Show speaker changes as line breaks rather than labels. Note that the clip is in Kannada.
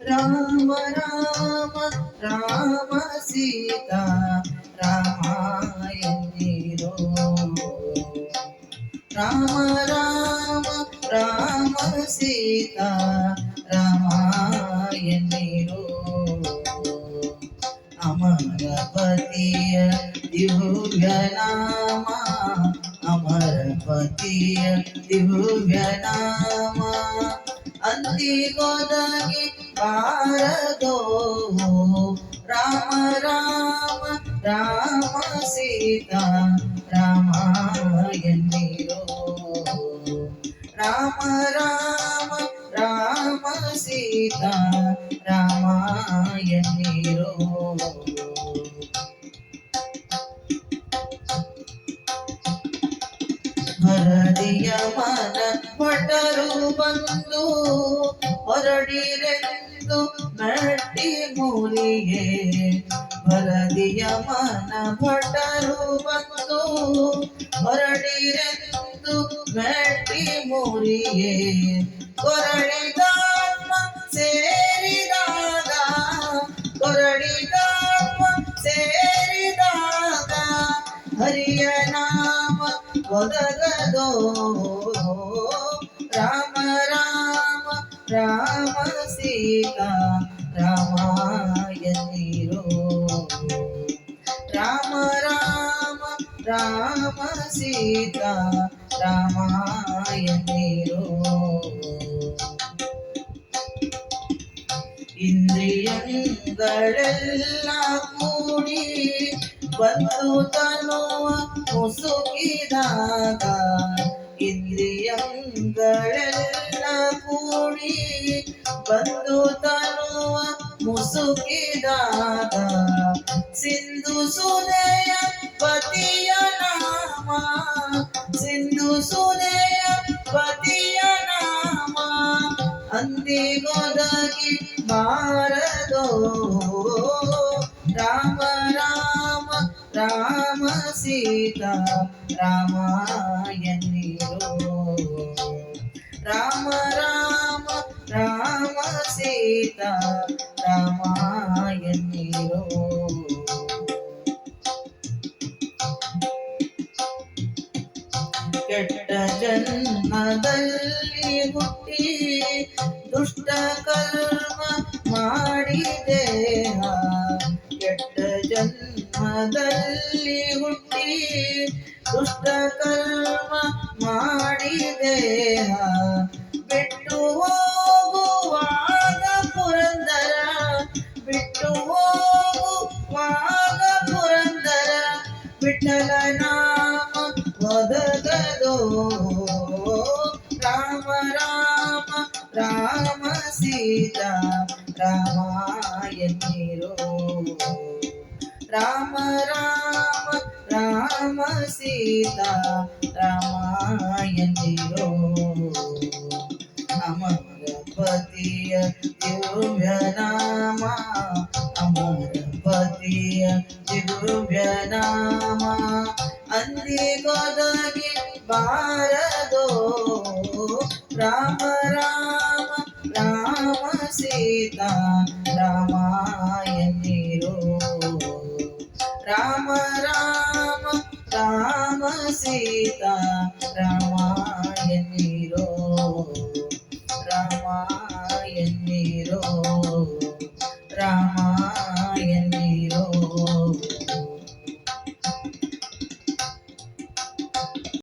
राम राम राम सीता रामायणीरो राम राम राम सीता रामायणीरो अमरपतिय दिव्य नामा अमरपतिय दिव्य नामा अंतिकोदगी बारदो राम राम राम सीता रामायणीरो राम राम राम सीता रामायणीरो ಹರದಿಯ ಮನ ಭಟರು ಬಂದು ಹೊರಡಿರೆಂದು ನಟ್ಟಿ ಮೂಲಿಗೆ ಹರದಿಯ ಮನ ಭಟರು ಬಂದು ಹೊರಡಿರೆಂದು ನಟ್ಟಿ ಮೂಲಿಗೆ ಕೊರಳಿದಾಮ ಸೇರಿದಾಗ ಕೊರಳಿದಾಮ ಸೇರಿದಾಗ ಹರಿಯ ನಾಮ ಒದಗದೋ ರಾಮ ರಾಮ ರಾಮ ಸೀತಾ ರಾಮಾಯಣೀರೋ ರಾಮ ರಾಮ ರಾಮ ಸೀತಾ ರಾಮಾಯಣೀರೋ ಇಂದ್ರಿಯಗಳೆಲ್ಲ ಕೂಡಿ ಬಂದು ತನುವ ಮುಸುಕಿದಾಗ ಇಂದ್ರಿಯಗಳೆಲ್ಲ ಕೂಡಿ ಬಂದು ತನುವ ಮುಸುಕಿದಾಗ ಸಿಂಧು ಸುದಯ ಪತಿಯ ನಾಮ ಸಿಂಧು ಸುದಯ ಪತಿಯ ನಾಮ ಅಂದಿಗೊದಗಿ ಬಾರದೋ ರಾಮ ರಾಮ ರಾಮ ಸೀತಾ ರಾಮಾಯಣೀರೋ ರಾಮ ರಾಮ ರಾಮ ಸೀತಾ ರಾಮಾಯಣೀರೋ ಕೆಟ್ಟ ಜನ್ಮದಲ್ಲಿ ಹುಟ್ಟಿ ದುಷ್ಟ ಕರ್ಮ ಮಾಡಿದೆ ಕೆಟ್ಟ ಜನ್ಮದಲ್ಲಿ ಹುಟ್ಟಿ ದುಷ್ಟ ಕರ್ಮ ಮಾಡಿದೆ ಬಿಟ್ಟು ಹೋಗುವಾಗ ಪುರಂದರ ಬಿಟ್ಟು ಹೋಗುವಾಗ ಪುರಂದರ ವಿಠಲ ನಾಮ ಒದಗದೋ ರಾಮ ರಾಮ ರಾಮ ಸೀತಾ ರಾಮಾಯಣೀರೋ ರಾಮ ರಾಮ ರಾಮ ಸೀತಾ ರಾಮಾಯಣೀರೋ ಅಮರಪತಿಯ ದಿವ್ಯ ನಾಮ ಅಮರಪತಿಯ ದಿವ್ಯ ನಾಮ ಅಂದಿಗೊದಗಿ ಬಾರದೋ ರಾಮ ರಾಮ ರಾಮ ಸೀತಾ ರಾಮಾಯಣೀರೋ ರಾಮ ರಾಮ ರಾಮ ಸೀತಾ ರಾಮಾಯಣೀರೋ ರಾಮಾಯಣೀರೋ